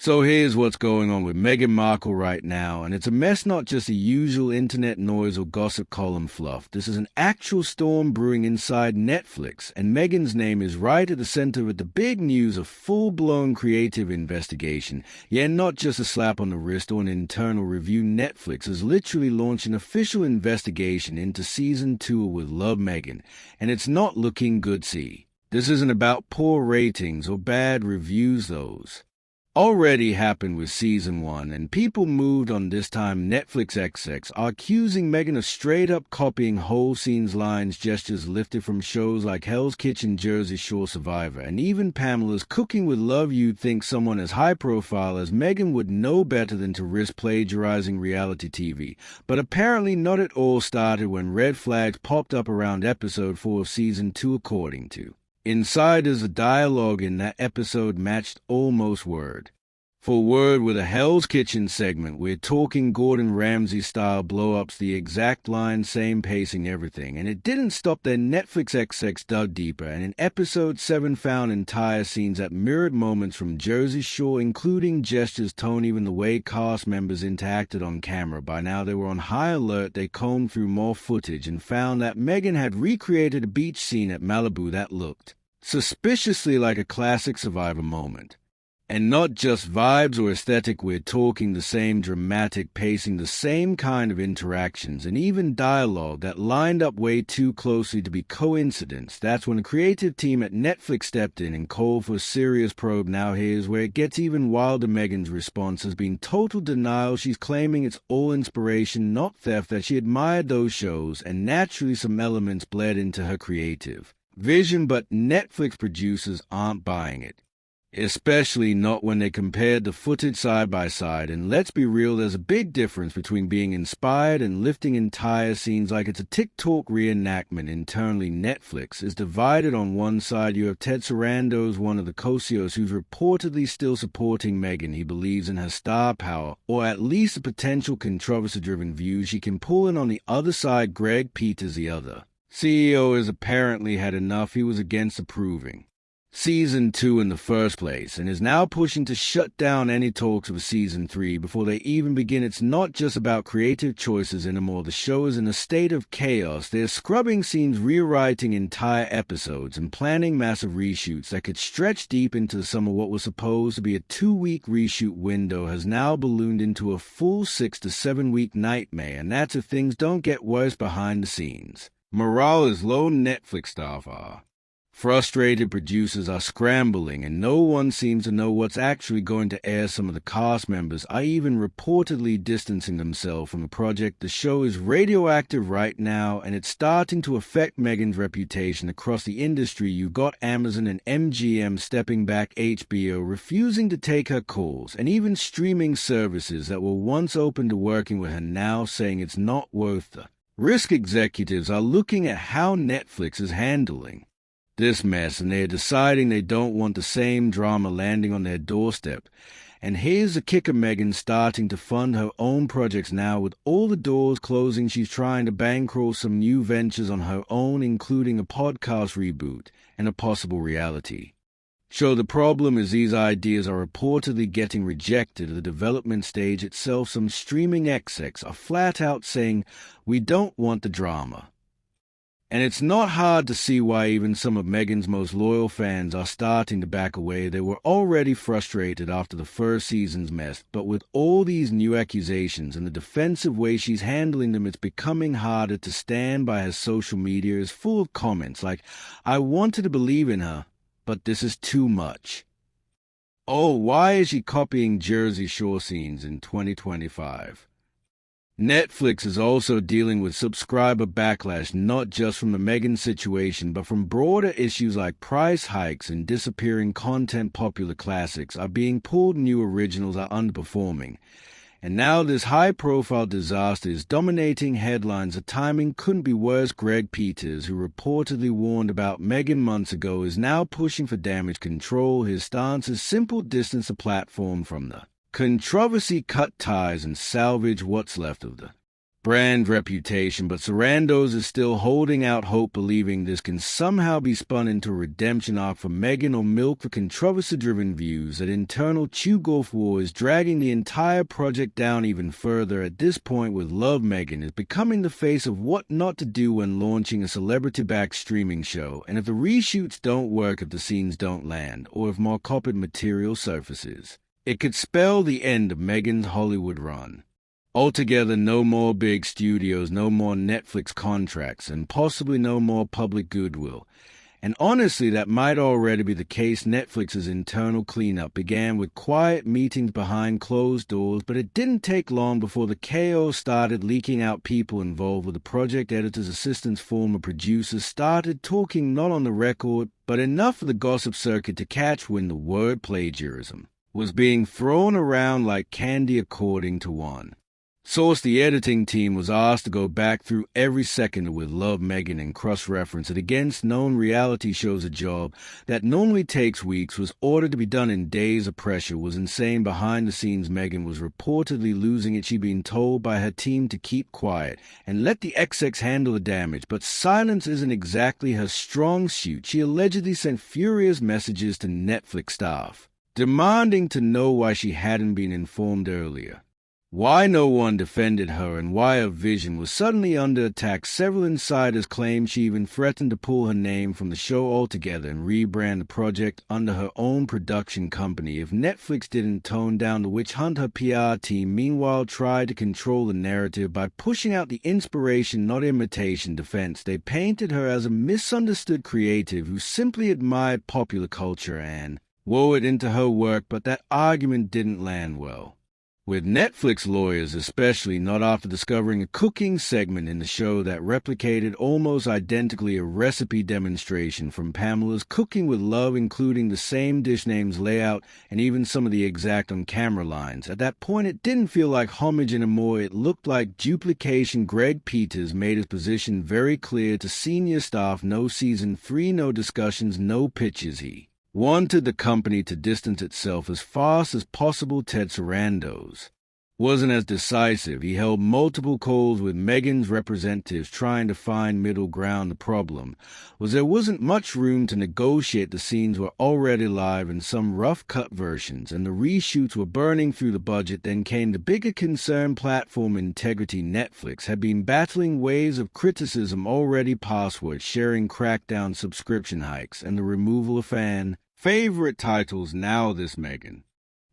So here's what's going on with Meghan Markle right now, and it's a mess, not just the usual internet noise or gossip column fluff. This is an actual storm brewing inside Netflix, and Meghan's name is right at the center of the big news of full-blown creative investigation. Yeah, not just a slap on the wrist or an internal review. Netflix has literally launched an official investigation into Season 2 with Love Meghan, and it's not looking good. See, this isn't about poor ratings or bad reviews. Those already happened with Season 1, and people moved on. This time Netflix execs are accusing Meghan of straight-up copying whole scenes, lines, gestures lifted from shows like Hell's Kitchen, Jersey Shore, Survivor, and even Pamela's Cooking with Love. You'd think someone as high-profile as Meghan would know better than to risk plagiarizing reality TV, but apparently not. It all started when red flags popped up around episode 4 of Season 2, according to insiders. The dialogue in that episode matched almost word for word with a Hell's Kitchen segment. We're talking Gordon Ramsay-style blow-ups, the exact line, same pacing, everything. And it didn't stop there. Netflix execs dug deeper, and in episode 7 found entire scenes that mirrored moments from Jersey Shore, including gestures, tone, even the way cast members interacted on camera. By now they were on high alert. They combed through more footage and found that Meghan had recreated a beach scene at Malibu that looked suspiciously like a classic Survivor moment. And not just vibes or aesthetic, we're talking the same dramatic pacing, the same kind of interactions, and even dialogue that lined up way too closely to be coincidence. That's when a creative team at Netflix stepped in and called for a serious probe. Now here's where it gets even wilder. Meghan's response has been total denial. She's claiming it's all inspiration, not theft, that she admired those shows, and naturally some elements bled into her creative vision, but Netflix producers aren't buying it. Especially not when they compared the footage side by side. And let's be real, there's a big difference between being inspired and lifting entire scenes like it's a TikTok reenactment. Internally, Netflix is divided. On one side, you have Ted Sarandos, one of the co-CEOs, who's reportedly still supporting Meghan. He believes in her star power, or at least the potential controversy-driven views she can pull in. On the other side, Greg Peters, the other CEO, has apparently had enough. He was against approving Season 2 in the first place, and is now pushing to shut down any talks of Season 3 before they even begin. It's not just about creative choices anymore. The show is in a state of chaos. They're scrubbing scenes, rewriting entire episodes, and planning massive reshoots that could stretch deep into the summer. What was supposed to be a 2-week reshoot window has now ballooned into a full 6 to 7 week nightmare, and that's if things don't get worse behind the scenes. Morale is low. Netflix staff are frustrated, producers are scrambling, and no one seems to know what's actually going to air. Some of the cast members are even reportedly distancing themselves from the project. The show is radioactive right now, and it's starting to affect Meghan's reputation across the industry. You've got Amazon and MGM stepping back, HBO refusing to take her calls, and even streaming services that were once open to working with her now saying it's not worth the risk. Executives are looking at how Netflix is handling this mess, and they're deciding they don't want the same drama landing on their doorstep. And here's the kicker: Meghan starting to fund her own projects now. With all the doors closing, she's trying to bankroll some new ventures on her own, including a podcast reboot and a possible reality show. The problem is these ideas are reportedly getting rejected at the development stage itself. Some streaming execs are flat out saying, "We don't want the drama." And it's not hard to see why even some of Meghan's most loyal fans are starting to back away. They were already frustrated after the first season's mess, but with all these new accusations and the defensive way she's handling them, it's becoming harder to stand by. Her social media is full of comments like, "I wanted to believe in her, but this is too much." Oh, why is she copying Jersey Shore scenes in 2025? Netflix is also dealing with subscriber backlash, not just from the Meghan situation, but from broader issues like price hikes and disappearing content. Popular classics are being pulled, new originals are underperforming. And now this high-profile disaster is dominating headlines. The timing couldn't be worse. Greg Peters, who reportedly warned about Meghan months ago, is now pushing for damage control. His stance is simple: distance the platform from the controversy, cut ties, and salvage what's left of the brand reputation, but Sarandos is still holding out hope, believing this can somehow be spun into a redemption arc for Meghan or milk for controversy-driven views. That internal Chew-Gulf war is dragging the entire project down even further at this point, with Love Meghan is becoming the face of what not to do when launching a celebrity-backed streaming show, and if the reshoots don't work, if the scenes don't land, or if more copied material surfaces, it could spell the end of Meghan's Hollywood run. Altogether, no more big studios, no more Netflix contracts, and possibly no more public goodwill. And honestly, that might already be the case. Netflix's internal cleanup began with quiet meetings behind closed doors, but it didn't take long before the chaos started leaking out. People involved with the project, editors, assistants, former producers, started talking not on the record, but enough for the gossip circuit to catch when the word plagiarism was being thrown around like candy, according to one source. The editing team was asked to go back through every second with Love Meghan and cross-reference it against known reality shows. A job that normally takes weeks was ordered to be done in days. The pressure was insane. Behind the scenes, Meghan was reportedly losing it. She'd been told by her team to keep quiet and let the execs handle the damage, but silence isn't exactly her strong suit. She allegedly sent furious messages to Netflix staff, demanding to know why she hadn't been informed earlier, why no one defended her, and why her vision was suddenly under attack. Several insiders claimed she even threatened to pull her name from the show altogether and rebrand the project under her own production company if Netflix didn't tone down the witch hunt. Her PR team, meanwhile, tried to control the narrative by pushing out the inspiration, not imitation defense. They painted her as a misunderstood creative who simply admired popular culture and wove it into her work, but that argument didn't land well with Netflix lawyers, especially not after discovering a cooking segment in the show that replicated almost identically a recipe demonstration from Pamela's Cooking with Love, including the same dish names, layout, and even some of the exact on-camera lines. At that point, it didn't feel like homage anymore. It looked like duplication. Greg Peters made his position very clear to senior staff: no season 3, no discussions, no pitches. He wanted the company to distance itself as fast as possible. Ted Sarandos wasn't as decisive. He held multiple calls with Meghan's representatives trying to find middle ground. The problem was there wasn't much room to negotiate. The scenes were already live in some rough-cut versions, and the reshoots were burning through the budget. Then came the bigger concern: platform integrity. Netflix had been battling waves of criticism already: password sharing crackdown, subscription hikes, and the removal of fan-favorite titles. Now this Meghan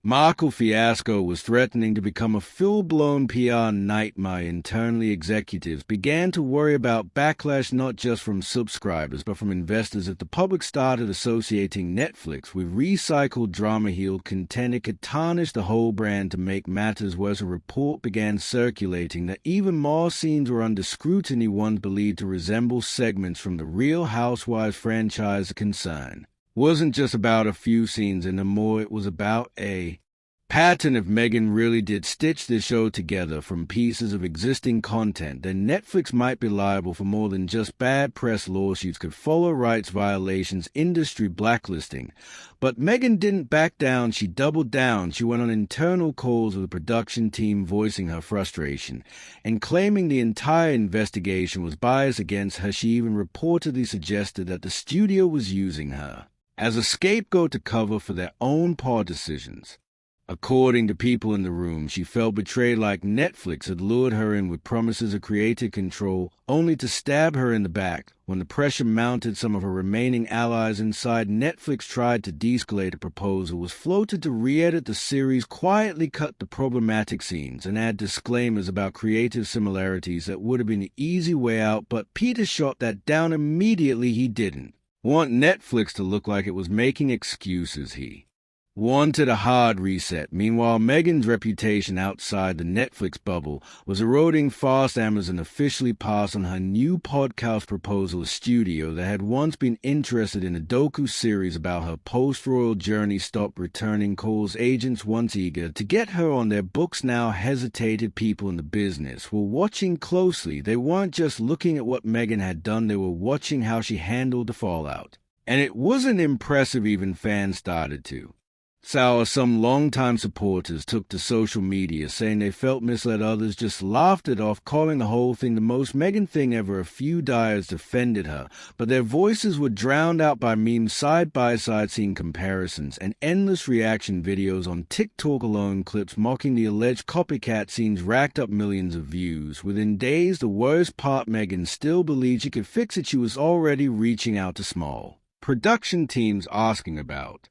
Markle fiasco was threatening to become a full-blown PR nightmare. Internally, executives began to worry about backlash, not just from subscribers but from investors. If the public started associating Netflix with recycled drama-heeled content, it could tarnish the whole brand. To make matters worse, a report began circulating that even more scenes were under scrutiny, ones believed to resemble segments from the Real Housewives franchise. The concern wasn't just about a few scenes anymore. It was about a pattern. If Meghan really did stitch this show together from pieces of existing content, then Netflix might be liable for more than just bad press. Lawsuits could follow, rights violations, industry blacklisting. But Meghan didn't back down. She doubled down. She went on internal calls with the production team, voicing her frustration and claiming the entire investigation was biased against her. She even reportedly suggested that the studio was using her as a scapegoat to cover for their own poor decisions. According to people in the room, she felt betrayed, like Netflix had lured her in with promises of creative control, only to stab her in the back. When the pressure mounted, some of her remaining allies inside Netflix tried to de-escalate. A proposal was floated to re-edit the series, quietly cut the problematic scenes, and add disclaimers about creative similarities. That would have been the easy way out, but Peter shot that down immediately. He didn't want Netflix to look like it was making excuses. He wanted a hard reset. Meanwhile, Meghan's reputation outside the Netflix bubble was eroding fast. Amazon officially passed on her new podcast proposal. A studio that had once been interested in a docu-series about her post-royal journey stopped returning calls. Agents once eager to get her on their books now hesitated. People in the business were watching closely. They weren't just looking at what Meghan had done, they were watching how she handled the fallout. And it wasn't impressive. Even fans started to Some longtime supporters took to social media saying they felt misled. Others just laughed it off, calling the whole thing the most Meghan thing ever. A few dyers defended her, but their voices were drowned out by memes side-by-side scene comparisons and endless reaction videos on TikTok alone. Clips mocking the alleged copycat scenes racked up millions of views. Within days, the worst part, Meghan still believed she could fix it. She was already reaching out to small production teams asking about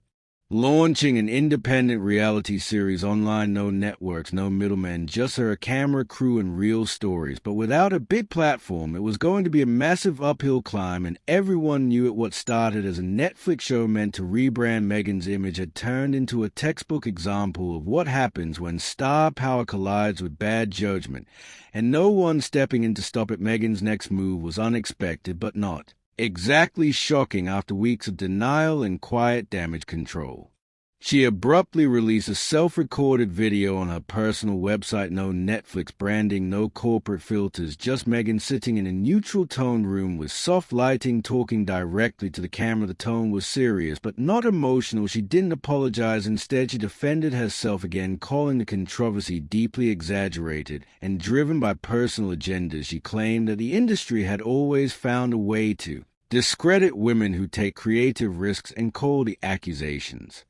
launching an independent reality series online, no networks, no middlemen, just her, a camera crew, and real stories. But without a big platform, it was going to be a massive uphill climb, and everyone knew it. What started as a Netflix show meant to rebrand Meghan's image had turned into a textbook example of what happens when star power collides with bad judgment, and no one stepping in to stop it. Meghan's next move was unexpected, but not exactly shocking. After weeks of denial and quiet damage control, she abruptly released a self-recorded video on her personal website. No Netflix branding, no corporate filters, just Meghan sitting in a neutral-toned room with soft lighting, talking directly to the camera. The tone was serious, but not emotional. She didn't apologize. Instead, she defended herself again, calling the controversy deeply exaggerated and driven by personal agendas. She claimed that the industry had always found a way to discredit women who take creative risks and called the accusations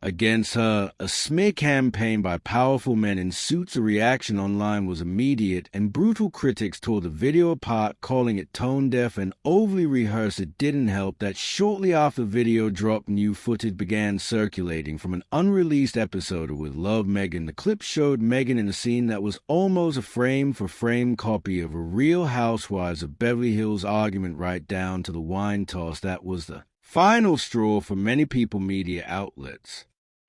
against her a smear campaign by powerful men in suits. The reaction online was immediate, and brutal critics tore the video apart, calling it tone-deaf and overly rehearsed. It didn't help that shortly after the video dropped, new footage began circulating from an unreleased episode of With Love, Meghan. The clip showed Meghan in a scene that was almost a frame-for-frame copy of a Real Housewives of Beverly Hills argument, right down to the wine toss. That was the final straw for many people. Media outlets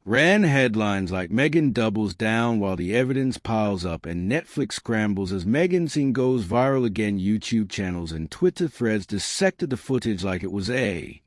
ran headlines like "Meghan doubles down while the evidence piles up" and "Netflix scrambles as Meghan scene goes viral again." YouTube channels and Twitter threads dissected the footage like it was a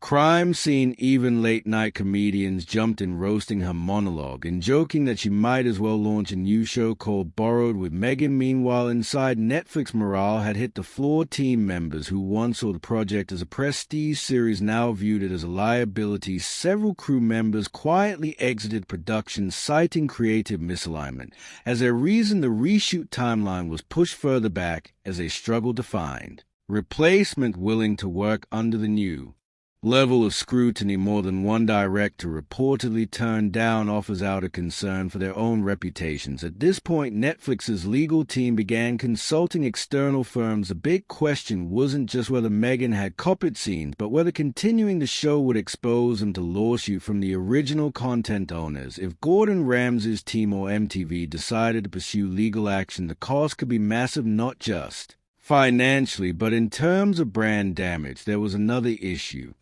crime scene. Even late-night comedians jumped in, roasting her monologue and joking that she might as well launch a new show called Borrowed with Meghan. Meanwhile, inside Netflix, morale had hit the floor. Team members who once saw the project as a prestige series now viewed it as a liability. Several crew members quietly exited production, citing creative misalignment as their reason. The reshoot timeline was pushed further back as they struggled to find replacement willing to work under the new level of scrutiny. More than one director reportedly turned down offers out of concern for their own reputations. At this point, Netflix's legal team began consulting external firms. The big question wasn't just whether Meghan had copied scenes, but whether continuing the show would expose them to lawsuit from the original content owners. If Gordon Ramsay's team or MTV decided to pursue legal action, the cost could be massive, not just financially, but in terms of brand damage. There was another issue.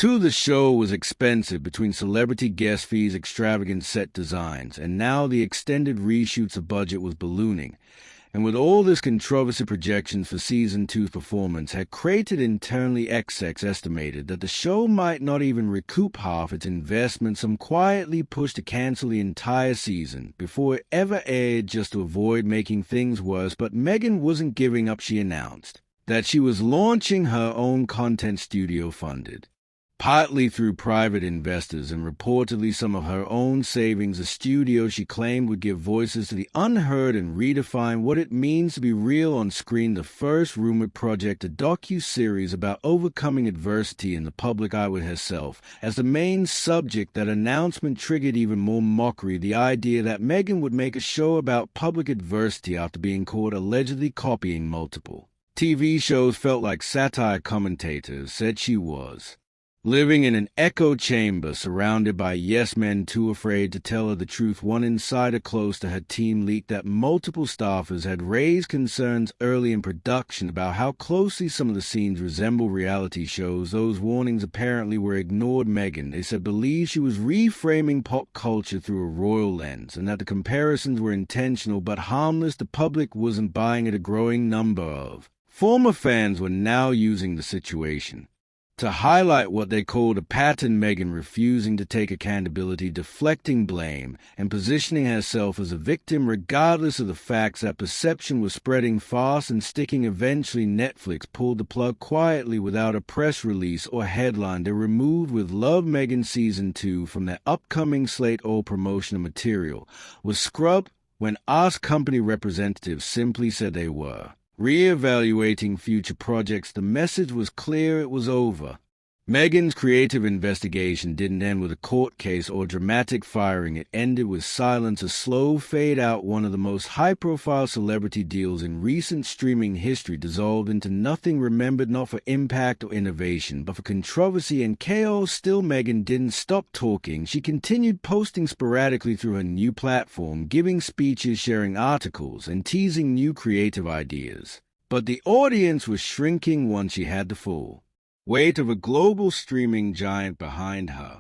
The show was expensive, between celebrity guest fees, extravagant set designs, and now the extended reshoots. The budget was ballooning. And with all this controversy, projections for Season 2's performance had created internally. XX estimated that the show might not even recoup half its investment. Some quietly pushed to cancel the entire season before it ever aired, just to avoid making things worse. But Meghan wasn't giving up. She announced that she was launching her own content studio, funded partly through private investors and reportedly some of her own savings. A studio she claimed would give voices to the unheard and redefine what it means to be real on screen. The first rumored project, a docu-series about overcoming adversity in the public eye with herself as the main subject. That announcement triggered even more mockery. The idea that Meghan would make a show about public adversity after being caught allegedly copying multiple TV shows felt like satire. Commentators said she was living in an echo chamber, surrounded by yes-men too afraid to tell her the truth. One insider close to her team leaked that multiple staffers had raised concerns early in production about how closely some of the scenes resemble reality shows. Those warnings apparently were ignored. Meghan, they said, believed she was reframing pop culture through a royal lens, and that the comparisons were intentional but harmless. The public wasn't buying it. A growing number of former fans were now using the situation to highlight what they called a pattern: Meghan refusing to take accountability, deflecting blame, and positioning herself as a victim regardless of the facts. That perception was spreading fast and sticking. Eventually, Netflix pulled the plug quietly without a press release or headline. They removed With Love Meghan Season 2 from their upcoming slate. All promotional material was scrubbed. When asked, company representatives simply said they were re-evaluating future projects. The message was clear: it was over. Meghan's creative investigation didn't end with a court case or dramatic firing. It ended with silence, a slow fade out. One of the most high-profile celebrity deals in recent streaming history dissolved into nothing, remembered not for impact or innovation, but for controversy and chaos. Still, Meghan didn't stop talking. She continued posting sporadically through her new platform, giving speeches, sharing articles, and teasing new creative ideas. But the audience was shrinking once she had the full weight of a global streaming giant behind her.